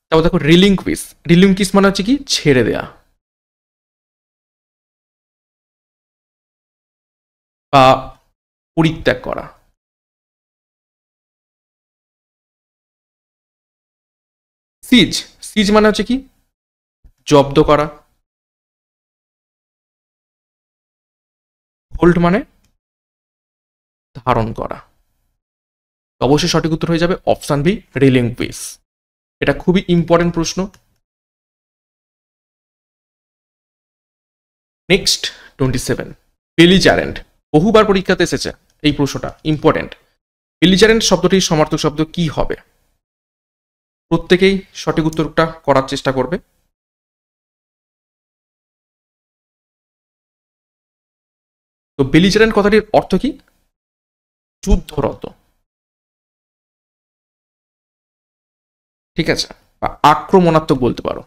S2: তারপর দেখো রিলিঙ্কুইশ, রিলিঙ্কুইশ মানে হচ্ছে কি ছেড়ে দেয়া বা পরিত্যাগ করা। সিজ, সিজ মানে হচ্ছে কি জব্দ করা। হোল্ড মানে ধারণ করা। অবশ্যই সঠিক উত্তর হয়ে যাবে অপশন বি, রিলিঙ্কুইশ। এটা খুবই ইম্পর্টেন্ট প্রশ্ন। নেক্সট 27, বেলিজারেন্ট, বহুবার পরীক্ষাতে এসেছে এই প্রশ্নটা, ইম্পর্টেন্ট। বেলিজারেন্ট শব্দটির সমার্থক শব্দ কি হবে? প্রত্যেকেই সঠিক উত্তরটা করার চেষ্টা করবে। তো বেলিজারেন্ট কথাটির অর্থ কি? যুদ্ধরত, ঠিক আছে, বা আক্রমণাত্মক বলতে পারো।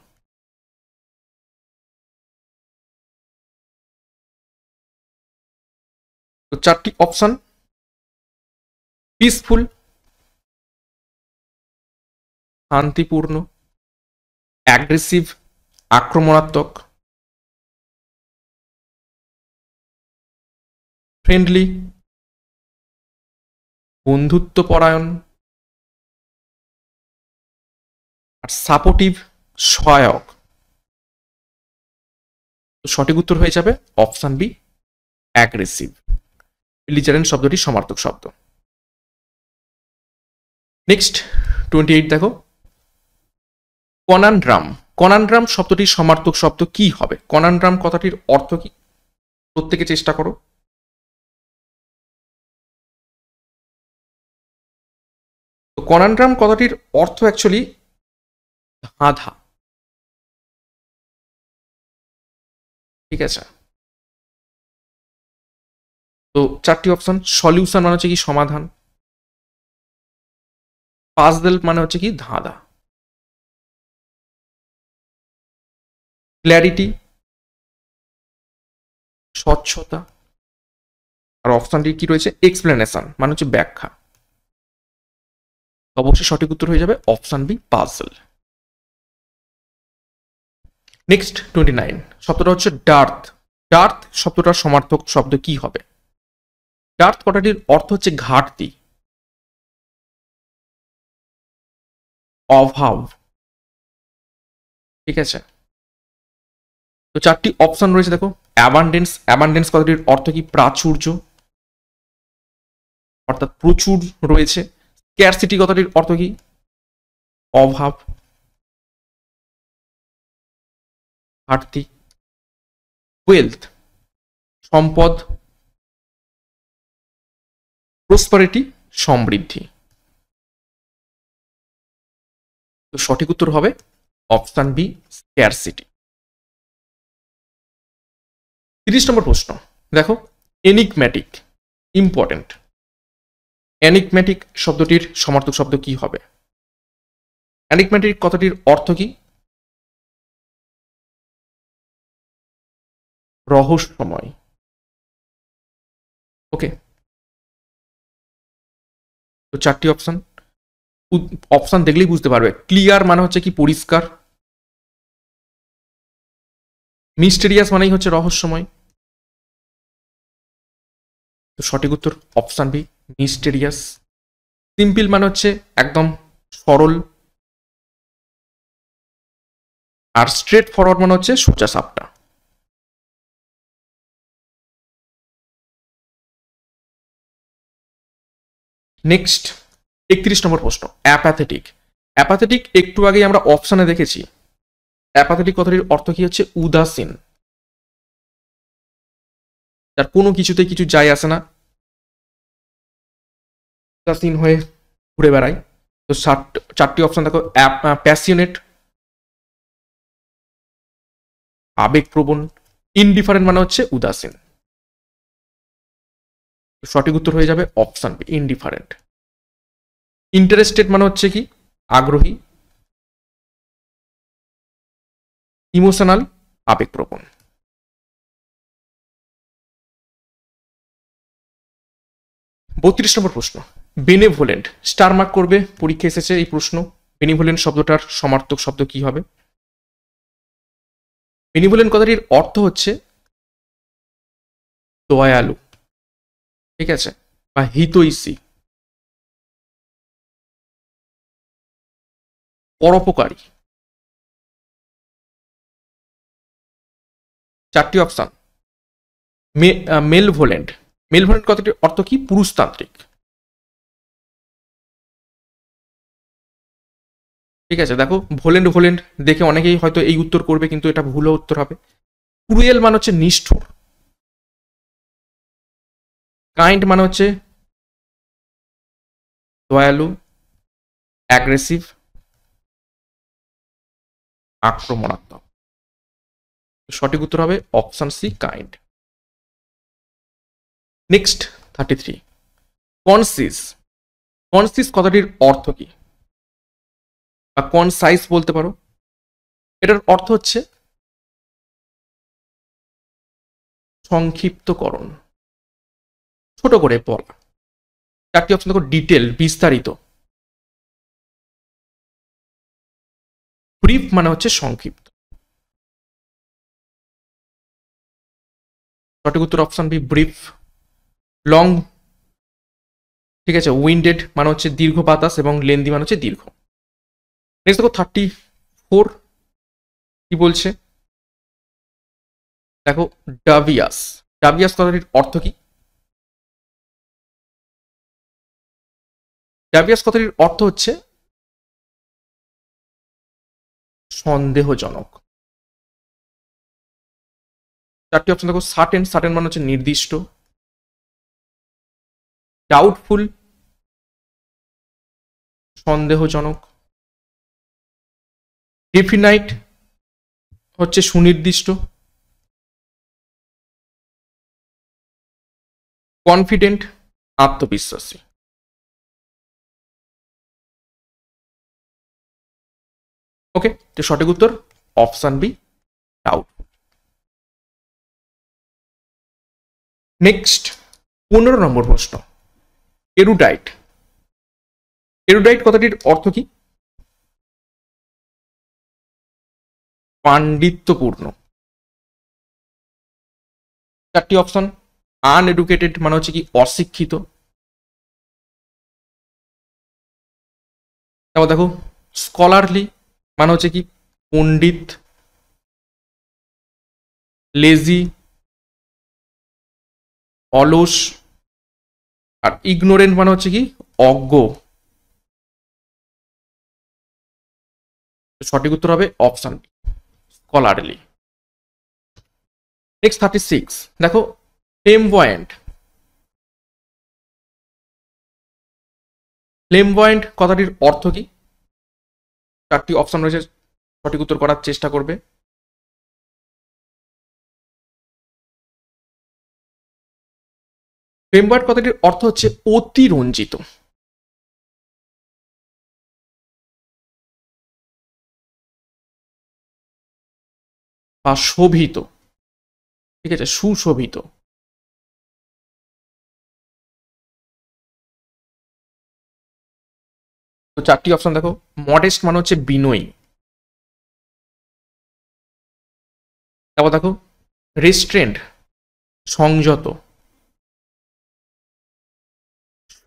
S2: তো চারটি অপশন, পিসফুল শান্তিপূর্ণ, অ্যাগ্রেসিভ আক্রমণাত্মক, ফ্রেন্ডলি বন্ধুত্বপরায়ণ, আর সাপোর্টিভ সহায়ক। তো সঠিক উত্তর হয়ে যাবে অপশন বি, অ্যাগ্রেসিভ। বেলিজারেন্ট শব্দটি সমার্থক শব্দ। নেক্সট 28 দেখো, কনানড্রাম, কনানড্রাম শব্দটির সমার্থক শব্দ কি হবে? কনানড্রাম কথাটির অর্থ কি? প্রত্যেকে চেষ্টা করো। তো কনানড্রাম কথাটির অর্থ অ্যাকচুয়ালি ধাঁধা, ঠিক আছে। তো চারটি অপশন, সলিউশন মানে হচ্ছে কি সমাধান, পাজল মানে হচ্ছে কি ধাঁধা, ক্ল্যারিটি স্বচ্ছতা, আর অপশনটি কি রয়েছে এক্সপ্লেনেশন মানে হচ্ছে ব্যাখ্যা। অবশ্যই সঠিক উত্তর হয়ে যাবে অপশন বি, পাজল। নেক্সট 29 শব্দটা হচ্ছে ডার্থ, ডার্থ শব্দটার সমার্থক শব্দ কি হবে? ডার্থ কথাটির অর্থ হচ্ছে ঘাটতি, অভাব, ঠিক আছে। তো চারটি অপশন রয়েছে দেখো, অ্যাবান্ডেন্স, অ্যাবান্ডেন্স কথাটির অর্থ কি প্রাচুর্য, অর্থাৎ প্রচুর রয়েছে। স্ক্যারসিটি কথাটির অর্থ কি? অভাব, ঘাটতি। ওয়েলথ সম্পদ, প্রসপারিটি সমৃদ্ধি। তো সঠিক উত্তর হবে অপশন বি, স্ক্যারসিটি। 30 নম্বর প্রশ্ন দেখো, এনিগম্যাটিক, ইম্পর্টেন্ট। এনিগম্যাটিক শব্দটির সমার্থক শব্দ কি হবে? এনিগম্যাটিক কথাটির অর্থ কি? রহস্যময়। ওকে, তো চারটি অপশন, অপশন দেখলেই বুঝতে পারবে। ক্লিয়ার মানে হচ্ছে কি পরিষ্কার, মিস্টেরিয়াস মানেই হচ্ছে রহস্যময়। তো সঠিক উত্তর অপশন বি, মিস্টেরিয়াস। সিম্পল মানে হচ্ছে একদম সরল, আর স্ট্রেট ফরওয়ার্ড মানে হচ্ছে সোজা সাপটা। নেক্সট 31 নম্বর প্রশ্ন, অ্যাপাথেটিক। অ্যাপাথেটিক একটু আগে আমরা অপশনে দেখেছি। অ্যাপাথেটিক কথাটির অর্থ কি হচ্ছে? উদাসীন, যার কোনো কিছুতে কিছু যায় আসে না, উদাসীন হয়ে ঘুরে বেড়ায়। তো চারটি অপশন দেখো, প্যাশনেট আবেগপ্রবণ, ইনডিফারেন্ট মানে হচ্ছে উদাসীন। সঠিক উত্তর হয়ে যাবে অপশন বি, ইনডিফারেন্ট। ইন্টারেস্টেড মানে হচ্ছে কি? আগ্রহী, ইমোশনাল আবেগপ্রবণ। বত্রিশ নম্বর প্রশ্ন, বেনেভোলেন্ট। স্টার মার্ক করবে, পরীক্ষা এসেছে এই প্রশ্ন। বেনিভোলেন্ট শব্দটার সমার্থক শব্দ কি হবে? বেনিভোলেন্ট কথাটির অর্থ হচ্ছে দয়ালু, ঠিক আছে, বা হিতৈষী, পরোপকারী। চারটি অপশন, মেলভোলেন্ট। মেলভোলেন্ট কথাটির অর্থ কি? পুরুষতান্ত্রিক, ঠিক আছে। দেখো ভোলেন্ট ভোলেন্ট দেখে অনেকেই হয়তো এই উত্তর করবে, কিন্তু এটা ভুল উত্তর হবে। ক্রুয়েল মানে হচ্ছে নিষ্ঠুর, কাইন্ড মানে হচ্ছে দয়ালু, অ্যাগ্রেসিভ, আক্রমণাত্মক। সঠিক উত্তর হবে অপশন সি, কাইন্ড। নেক্সট 33, কনসিস। কনসিস কথাটির অর্থ কি? বা কনসাইজ বলতে পারো। এটার অর্থ হচ্ছে সংক্ষিপ্তকরণ, ছোট করে বলা। চারটি অপশন দেখো, ডিটেল বিস্তারিত, ব্রিফ মানে হচ্ছে সংক্ষিপ্ত। সঠিক উত্তর অপশন বি, ব্রিফ। লং, ঠিক আছে, উইন্ডেড মানে হচ্ছে দীর্ঘ বাতাস, এবং লেন্দি মানে হচ্ছে দীর্ঘ। নেক্সট দেখো 34, কি বলছে দেখো, ডাভিয়াস। ডাভিয়াস কথাটির অর্থ কি? ডাভিয়াস কথাটির অর্থ হচ্ছে সন্দেহজনক। চারটি অপশন দেখো, সার্টেন। সার্টেন মানে হচ্ছে নির্দিষ্ট, ডাউটফুল সন্দেহজনক, ডেফিনাইট হচ্ছে সুনির্দিষ্ট, কনফিডেন্ট আত্মবিশ্বাসী। ওকে, তো সঠিক উত্তর অপশন বি, ডাউট। নেক্সট 15 নম্বর প্রশ্ন, এরুডাইট। এরুডাইট কথাটির অর্থ কি? পাণ্ডিত্যপূর্ণ। চারটি অপশন, আনএডুকেটেড মানে হচ্ছে কি? অশিক্ষিত। তারপর দেখো, স্কলারলি মানে হচ্ছে কি? পণ্ডিত, লেজি অলস, আর ইগনোরেন্ট মানে হচ্ছে কি অজ্ঞ। সঠিক উত্তর হবে অপশন স্কলারলি। নেক্সট 36 দেখো, ফ্লেমবয়েন্ট। ফ্লেমবয়েন্ট কথাটির অর্থ কি? চারটি অপশন রয়েছে, সঠিক উত্তর করার চেষ্টা করবে। ফ্লেমবয়েন্ট কথাটির অর্থ হচ্ছে অতিরঞ্জিত। বা শোভিত, ঠিক আছে, সুশোভিত। তো চারটি অপশন দেখো, মডেস্ট মানে হচ্ছে বিনয়ী। তারপর দেখো রেস্ট্রেন্ট সংযত।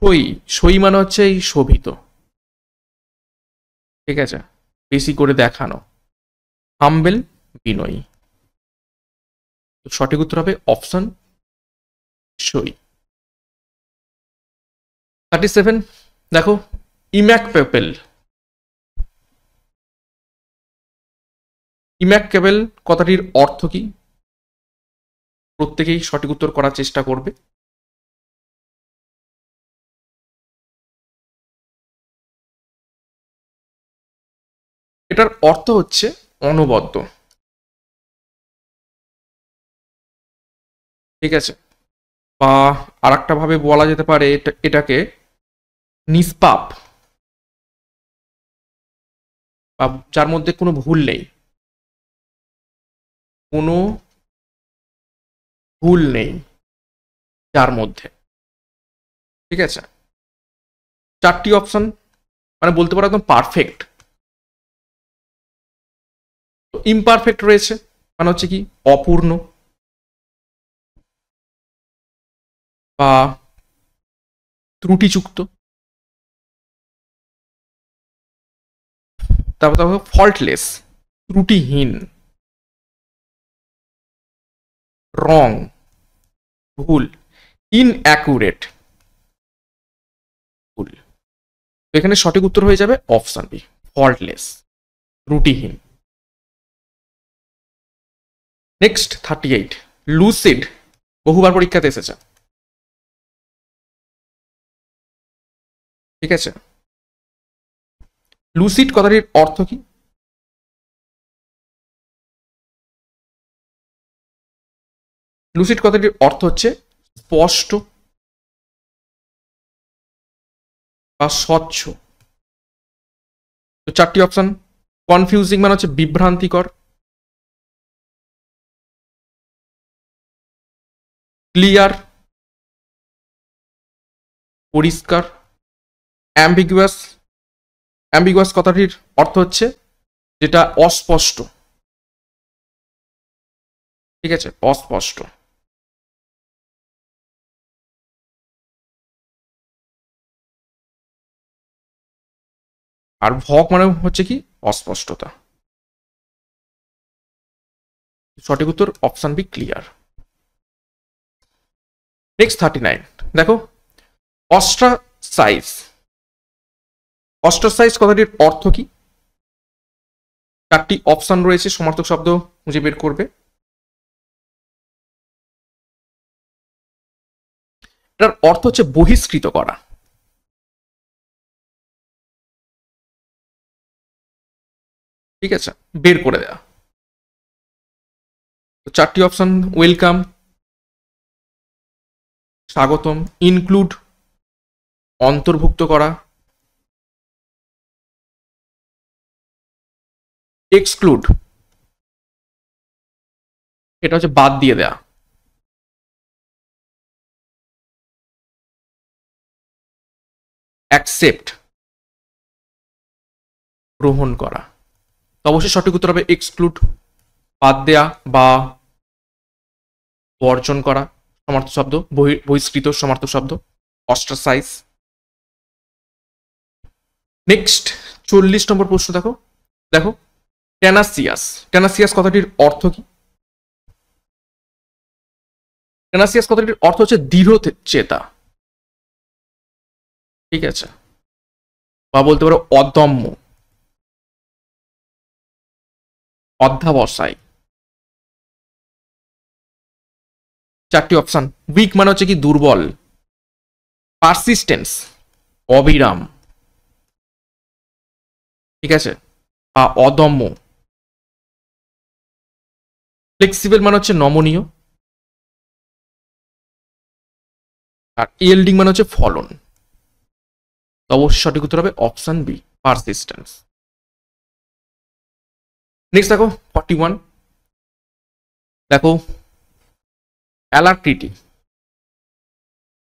S2: সই, সই মানে হচ্ছে এই শোভিত, ঠিক আছে, বেশি করে দেখানো। হাম্বেল বিনয়ী। সঠিক উত্তর হবে অপশন সই। 37 দেখো, ইম্যাকপেপেল। ইম্যাককেবেল কথাটির অর্থ কি? প্রত্যেকেই সঠিক উত্তর করার চেষ্টা করবে। এটার অর্থ হচ্ছে অনবদ্য, ঠিক আছে, বা আর একটা ভাবে বলা যেতে পারে এটাকে নিষ্পাপ, বা যার মধ্যে কোনো ভুল নেই, কোনো ভুল নেই যার মধ্যে, ঠিক আছে। চারটি অপশন মানে বলতে পারো একদম পারফেক্ট। তো ইমপারফেক্ট রয়েছে মানে হচ্ছে কি অপূর্ণ, বা ত্রুটিযুক্ত। তারপর দেখো ফল্টলেস ত্রুটিহীন, রং ভুল, ইনঅ্যাকুরেট ভুল। তো এখানে সঠিক উত্তর হয়ে যাবে অপশন বি, ফল্টলেস ত্রুটিহীন। নেক্সট 38 লুসিড, বহুবার পরীক্ষাতে এসেছে, ঠিক আছে। লুসিড কথাটির অর্থ কি? লুসিড কথাটির অর্থ হচ্ছে স্পষ্ট বা স্বচ্ছ। তো চারটি অপশন, কনফিউজিং মানে হচ্ছে বিভ্রান্তিকর, ক্লিয়ার পরিষ্কার, অ্যাম্বিগুয়াস। অ্যাম্বিগুয়াস কথাটির অর্থ হচ্ছে যেটা অস্পষ্ট, ঠিক আছে, অস্পষ্ট। আর ভগ মানে হচ্ছে কি অস্পষ্টতা। সঠিক উত্তর অপশন বি, ক্লিয়ার। নেক্সট 39 দেখো, অস্ট্রাসাইজ। অস্ট্রাসাইজ কথাটির অর্থ কি? চারটি অপশন রয়েছে, সমার্থক শব্দ খুঁজে বের করবে। এটার অর্থ হচ্ছে বহিষ্কৃত করা, ঠিক আছে, বের করে দেওয়া। তো চারটি অপশন, ওয়েলকাম স্বাগতম, ইনক্লুড অন্তর্ভুক্ত করা, এক্সক্লুড এটা হচ্ছে বাদ দিয়ে দেয়া, অ্যাকসেপ্ট গ্রহণ করা। তো অবশ্যই সঠিক উত্তর হবে এক্সক্লুড, বাদ দেয়া বা বর্জন করা। সমার্থক শব্দ, বহিষ্কৃত সমার্থক শব্দ অস্ট্রাসাইজ। নেক্সট 40 নম্বর প্রশ্ন দেখো, দেখো টেনাসিয়াস। টেনাসিয়াস কথাটির অর্থ কি? টেনাসিয়াস কথাটির অর্থ হচ্ছে দৃঢ় চেতা, ঠিক আছে, বা বলতে পারো অদম্য, অধ্যাবসায়। চারটি অপশন। উইক মানে হচ্ছে কি দুর্বল, পারসিস্টেন্স অবিরাম, ঠিক আছে, অদম্য। ফ্লেক্সিবল মানে হচ্ছে নমনীয়, আর ইয়েল্ডিং মানে হচ্ছে ফলন। তো অবশ্যই সঠিক উত্তর হবে অপশন বি, পারসিস্টেন্স। নেক্সট দেখো 41, দেখো অ্যালার্ক্রিটি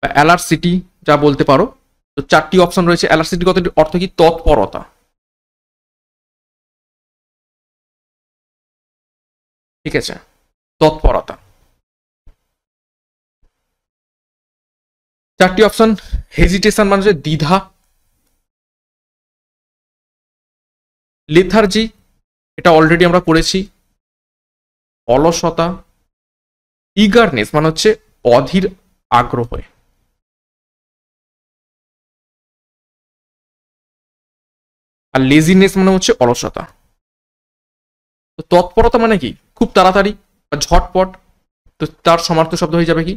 S2: বা অ্যালার্সিটি যা বলতে পারো। তো চারটি অপশন রয়েছে। অ্যালার্সিটি কথাটির অর্থ কি? তৎপরতা, ঠিক আছে, তৎপরতা। চারটি অপশন। হেজিটেশন মানে হচ্ছে দ্বিধা, লেথার্জি এটা অলরেডি আমরা করেছি, অলসতা, ইগারনেস মানে হচ্ছে অধীর আগ্রহ, আর লেজিনেস মানে হচ্ছে অলসতা। তো তৎপরতা মানে কি? খুব তাড়াতাড়ি বা ঝটপট। তো তার সমার্থক শব্দ হয়ে যাবে কি?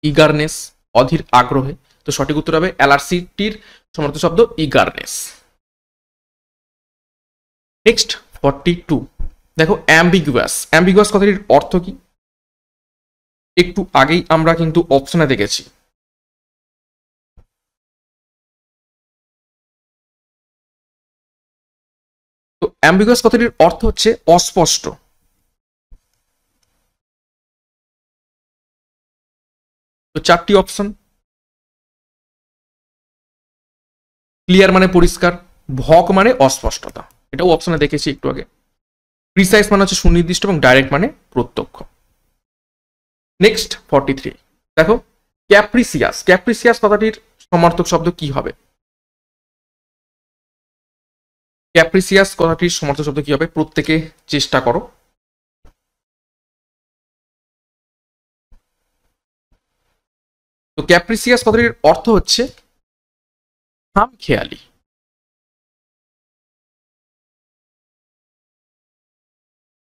S2: ইগারনেস, অধীর আগ্রহে। তো সঠিক উত্তর হবে অ্যালার্সিটির সমার্থক শব্দ ইগারনেস। নেক্সট 42, দেখো অ্যাম্বিগুয়াস। অ্যাম্বিগুয়াস কথাটির অর্থ কি? একটু আগেই আমরা কিন্তু অপশনে দেখেছি। তো অ্যাম্বিগুয়াস কথাটির অর্থ হচ্ছে অস্পষ্ট। তো চারটি অপশন। ক্লিয়ার মানে পরিষ্কার, ভক মানে অস্পষ্টতা, এটাও অপশনে দেখেছি একটু আগে। প্রিসাইজ মানে হচ্ছে সুনির্দিষ্ট, এবং ডাইরেক্ট মানে প্রত্যক্ষ। নেক্সট 43, দেখো ক্যাপ্রিসিয়াস। ক্যাপ্রিসিয়াস কথাটির সমার্থক শব্দ কি হবে? ক্যাপ্রিসিয়াস কথাটির সমার্থক শব্দ কি হবে? প্রত্যেকে চেষ্টা করো। তো ক্যাপ্রিসিয়াস কথাটির অর্থ হচ্ছে খামখেয়ালি,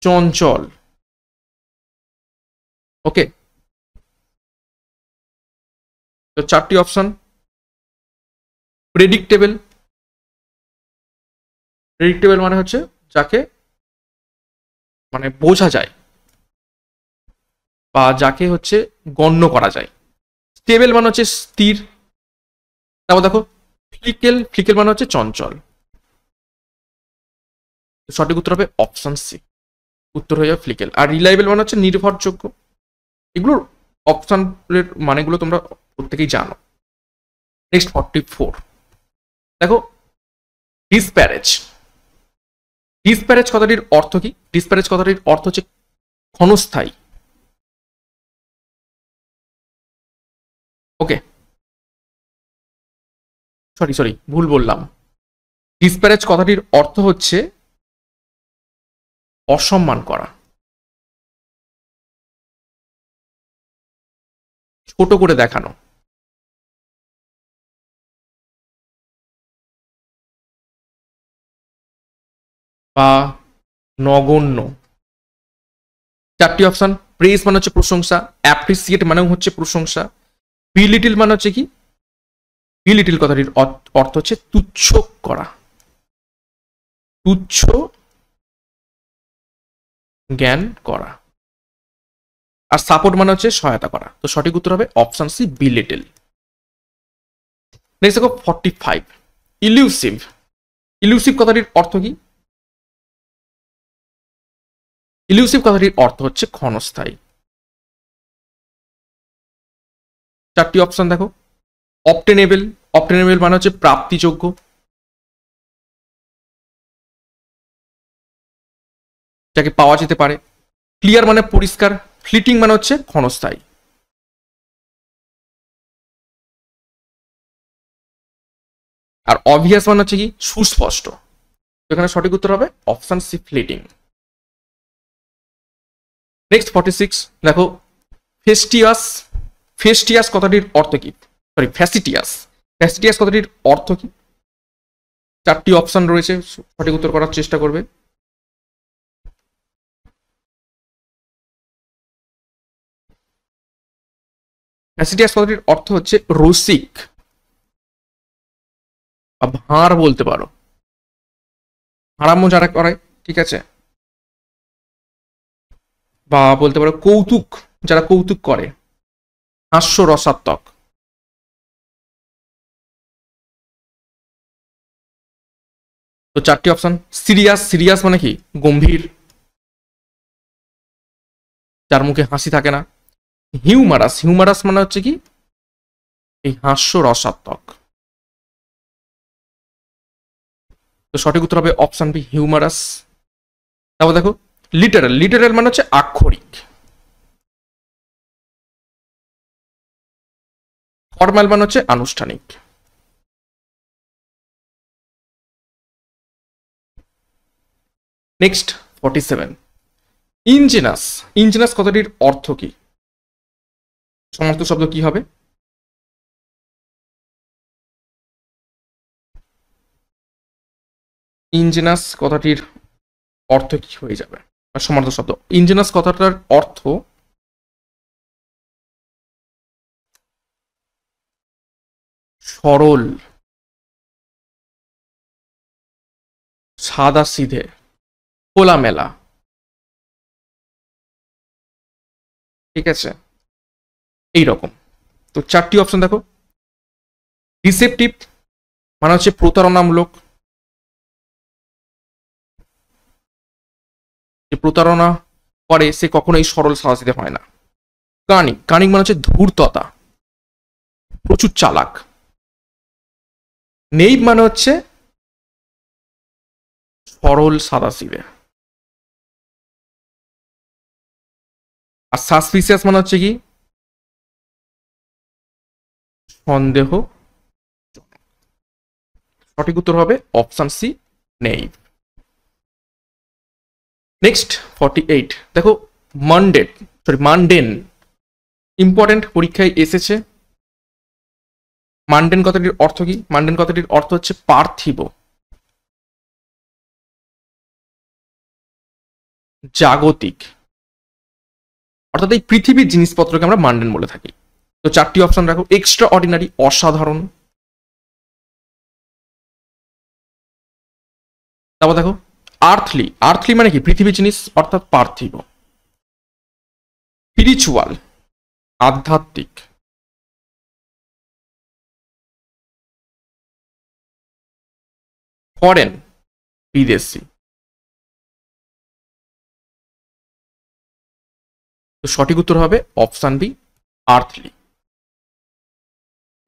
S2: চঞ্চল। ওকে, তো চারটি অপশন। প্রেডিক্টেবল। প্রেডিক্টেবল মানে হচ্ছে যাকে মানে বোঝা যায় বা যাকে হচ্ছে গণ্য করা যায়। স্টেবল মানে হচ্ছে স্থির। তারপর দেখো ফ্লিকেল। ফ্লিকেল মানে হচ্ছে চঞ্চল। সঠিক উত্তর হবে অপশন সি, উত্তর হয়ে যাবে ফ্লিকেল। আর রিলায়েবল মানে হচ্ছে নির্ভরযোগ্য। এগুলোর অপশনের মানেগুলো তোমরা প্রত্যেকেই জানো। নেক্সট 44, দেখো ডিসপ্যারেজ। ডিসপ্যারেজ কথাটির অর্থ কি? ডিসপ্যারেজ কথাটির অর্থ হচ্ছে ক্ষণস্থায়ী। ওকে, সরি সরি ভুল বললাম। ডিসপ্যারেজ কথাটির অর্থ হচ্ছে অসম্মান করা, ছোট করে দেখানো, বা নগণ্য। চারটি অপশন। প্রেজ মানে হচ্ছে প্রশংসা, অ্যাপ্রিসিয়েট মানে হচ্ছে প্রশংসা, বিলিটিল মানে হচ্ছে কি? বিলিটিল কথাটির অর্থ হচ্ছে তুচ্ছ করা, তুচ্ছ জ্ঞান করা। আর সাপোর্ট মানে হচ্ছে সহায়তা করা। তো সঠিক উত্তর হবে অপশন সি, বিলিটিল। নেক্সট দেখো 45, ইলিউসিভ। ইলিউসিভ কথাটির অর্থ কি? ইলিউসিভ কথাটির অর্থ হচ্ছে ক্ষণস্থায়ী। চারটি অপশন দেখো। অবটেনেবল। অবটেনেবল মানে হচ্ছে প্রাপ্তিযোগ্য। যাকে পাওয়া যেতে পারে। ক্লিয়ার মানে পরিষ্কার। ফ্লিটিং মানে হচ্ছে ক্ষণস্থায়ী। আর অবভিয়াস মানে হচ্ছে কি? সুস্পষ্ট। এখানে সঠিক উত্তর হবে অপশন সি, ফ্লিটিং। নেক্সট 46, দেখো ফেস্টিয়াস। ফেস্টিয়াস কথাটির অর্থ কি? সরি, ফ্যাসিটিয়াস। ফ্যাস্টিডিয়াস কথাটির অর্থ কি? 4টি অপশন রয়েছে, সঠিক উত্তর করার চেষ্টা করবে। ফ্যাস্টিডিয়াস কথাটির অর্থ হচ্ছে রসিক বা ভাঁড় বলতে পারো, হারামো যারা করে, ঠিক আছে, বা বলতে পারো কৌতুক, যারা কৌতুক করে, হাস্যরসাত্মক। তো 4টি অপশন। সিরিয়াস, সিরিয়াস মানে কি? গম্ভীর, যার মুখে হাসি থাকে না। হিউমারাস, হিউমারাস মানে হচ্ছে কি? এই হাস্যরসাত্মক। তো সঠিক উত্তর হবে অপশন বি, হিউমারাস। তারপর দেখো লিটারাল, লিটারাল মানে হচ্ছে আক্ষরিক। ফর্মাল মানে হচ্ছে আনুষ্ঠানিক। নেক্সট 47, ইনজেনাস, ইনজেনাস কথাটির অর্থ কি? সমার্থক শব্দ কি হবে? ইনজেনাস কথাটির অর্থ কি হয়ে যাবে? সমার্থক শব্দ ইনজেনাস কথাটার অর্থ সরল, সাদা সিধে, খোলামেলা, ঠিক আছে, এইরকম। তো 4টি অপশন দেখো। ডিসেপটিভ মানে হচ্ছে প্রতারণামূলক, যে প্রতারণা করে সে কখনোই সরল সাদা সিধে হয় না। কানিং, কানিং মানে হচ্ছে ধূর্ততা, প্রচুর চালাক। নেইভ মানে হচ্ছে সরল সাদাসিধে। আর সাসপিসিয়াস মানে হচ্ছে কি? সন্দেহ। সঠিক উত্তর হবে অপশন সি, নেইভ। নেক্সট 48, দেখো মানডেন, সরি মানডেন, ইম্পর্টেন্ট, পরীক্ষায় এসেছে। মানডেন কথাটির অর্থ কি? মানডেন কথাটির অর্থ হচ্ছে পার্থিব, জাগতিক, অর্থাৎ এই পৃথিবীর জিনিসপত্রকে আমরা মানডেন বলে থাকি। তো 4টি অপশন রাখো। এক্সট্রা অর্ডিনারি, অসাধারণ। তারপর দেখো আর্থলি, আর্থলি মানে কি? পৃথিবীর জিনিস অর্থাৎ পার্থিব। স্পিরিচুয়াল, আধ্যাত্মিক। ফরেন, বিদেশি। তো সঠিক উত্তর হবে অপশন বি, আর্থলি।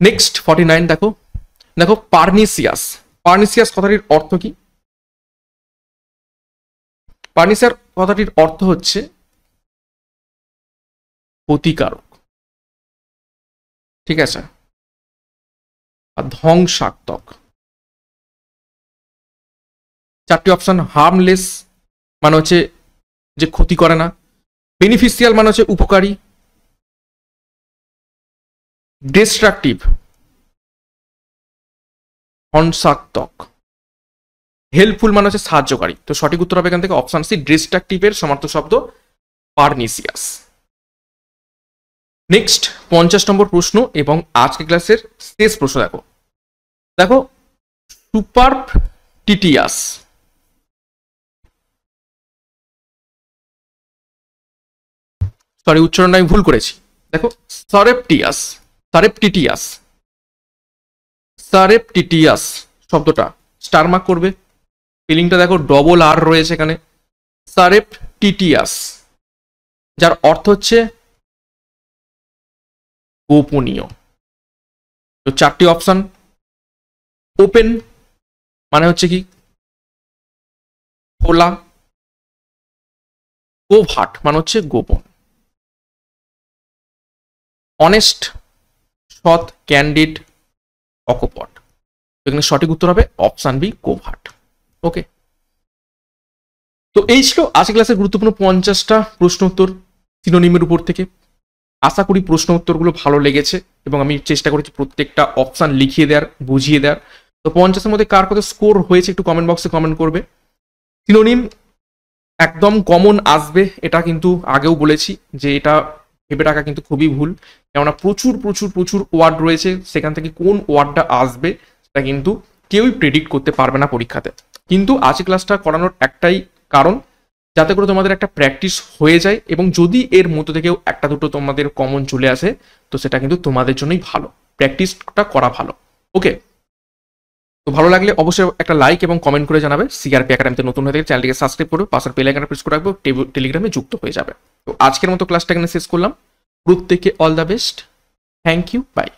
S2: নেক্সট 49, দেখো দেখো পার্নিসিয়াস, পার্নিসিয়াস কথাটির অর্থ কি? পার্নিসিয়াস কথাটির অর্থ হচ্ছে ক্ষতিকারক, ঠিক আছে, আর ধ্বংসাত্মক। 4টি অপশন। হার্মলেস মানে হচ্ছে যে ক্ষতি করে না। বেনিফিশিয়াল মানে হচ্ছে উপকারী। ডিস্ট্রাকটিভ, ধ্বংসাত্মক। হেল্পফুল মানে হচ্ছে সাহায্যকারী। তো সঠিক উত্তর হবে এখান থেকে অপশন সি, ডিস্ট্রাকটিভের সমার্থক শব্দ পার্নিসিয়াস। নেক্সট 50 নম্বর প্রশ্ন এবং আজকে ক্লাসের শেষ প্রশ্ন। দেখো দেখো সুপারটিটিয়াস, সরি উচ্চারণটা আমি ভুল করেছি। দেখো সারেপটিয়াস, সারেপটিটিয়াস, সারেপটিটিয়াস শব্দটা স্টার মার্ক করবে। স্পেলিংটা দেখো ডবল আর রয়েছে এখানে। সারেপটিটিয়াস, যার অর্থ হচ্ছে গোপনীয়। তো 4টি অপশন। ওপেন মানে হচ্ছে কি? খোলা। কোভার্ট মানে হচ্ছে গোপন। অনেস্ট, সৎ, ক্যান্ডিড, অকপট। এখানে সঠিক উত্তর হবে অপশন বি, কোভার্ট। ওকে, তো এই ছিল আজকে ক্লাসের গুরুত্বপূর্ণ 50টা প্রশ্ন উত্তর সিনোনিমের উপর থেকে। আশা করি প্রশ্ন উত্তরগুলো ভালো লেগেছে এবং আমি চেষ্টা করেছি প্রত্যেকটা অপশান লিখিয়ে দেওয়ার, বুঝিয়ে দেওয়ার। তো 50-এর মধ্যে কার কত স্কোর হয়েছে একটু কমেন্ট বক্সে কমেন্ট করবে। সিনোনিম একদম কমন আসবে, এটা কিন্তু আগেও বলেছি যে এটা ভেবে রাখা কিন্তু খুবই ভুল, কেননা প্রচুর প্রচুর প্রচুর ওয়ার্ড রয়েছে, সেখান থেকে কোন ওয়ার্ডটা আসবে সেটা কিন্তু কেউই প্রেডিক্ট করতে পারবে না পরীক্ষাতে। কিন্তু আজকে ক্লাসটা করানোর একটাই কারণ, যাতে করে তোমাদের একটা প্র্যাকটিস হয়ে যায় এবং যদি এর মধ্যে থেকেও একটা দুটো তোমাদের কমন চলে আসে তো সেটা কিন্তু তোমাদের জন্যই ভালো, প্র্যাকটিসটা করা ভালো। ওকে, তো ভালো লাগলে অবশ্যই একটা লাইক এবং কমেন্ট করে জানাবে। সিআরপি একাডেমিতে নতুন হয়ে থাকে চ্যানেলটিকে সাবস্ক্রাইব করবে, পাশের বেল আইকনটা প্রেস করে রাখবো, টেলিগ্রামে যুক্ত হয়ে যাবে। তো আজকের মতো ক্লাসটা এখানে শেষ করলাম। প্রত্যেককে all the best, thank you, by.